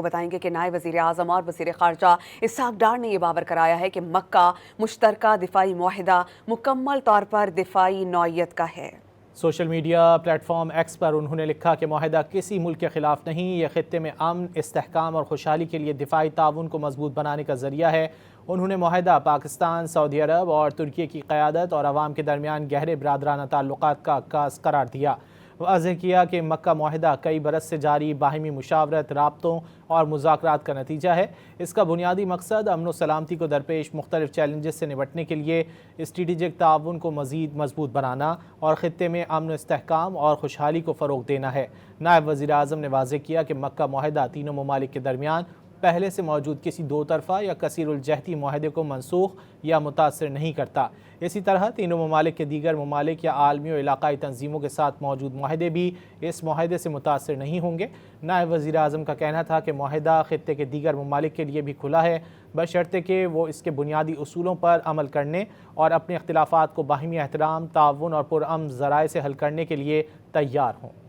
کو بتائیں گے کہ نائب وزیر اعظم اور وزیر خارجہ اسحاق ڈار نے یہ باور کرایا ہے کہ مکہ مشترکہ دفاعی معاہدہ مکمل طور پر دفاعی نوعیت کا ہے۔ Social media platform X پر انہوں نے لکھا کہ معاہدہ کسی ملک کے خلاف نہیں، یہ خطے میں امن، استحکام اور خوشحالی کے لیے دفاعی تعاون کو مضبوط بنانے کا ذریعہ ہے۔ انہوں نے معاہدہ پاکستان، سعودی عرب اور ترکی کی قیادت اور عوام کے درمیان گہرے برادرانہ تعلقات کا عکاس قرار دیا۔ واضح کیا کہ مکہ معاہدہ کئی برس سے جاری باہمی مشاورت، رابطوں اور مذاکرات کا نتیجہ ہے۔ اس کا بنیادی مقصد امن و سلامتی کو درپیش مختلف چیلنجز سے نمٹنے کے لیے اسٹریٹجک تعاون کو مزید مضبوط بنانا اور خطے میں امن و استحکام اور خوشحالی کو فروغ دینا ہے۔ نائب وزیر اعظم نے واضح کیا کہ مکہ معاہدہ تینوں ممالک کے درمیان پہلے سے موجود کسی دو طرفہ یا کثیر الجہتی معاہدے کو منسوخ یا متاثر نہیں کرتا۔ اسی طرح تینوں ممالک کے دیگر ممالک یا عالمی و علاقائی تنظیموں کے ساتھ موجود معاہدے بھی اس معاہدے سے متاثر نہیں ہوں گے۔ نائب وزیر اعظم کا کہنا تھا کہ معاہدہ خطے کے دیگر ممالک کے لیے بھی کھلا ہے، بشرطے کہ وہ اس کے بنیادی اصولوں پر عمل کرنے اور اپنے اختلافات کو باہمی احترام، تعاون اور پرامن ذرائع سے حل کرنے کے لیے تیار ہوں۔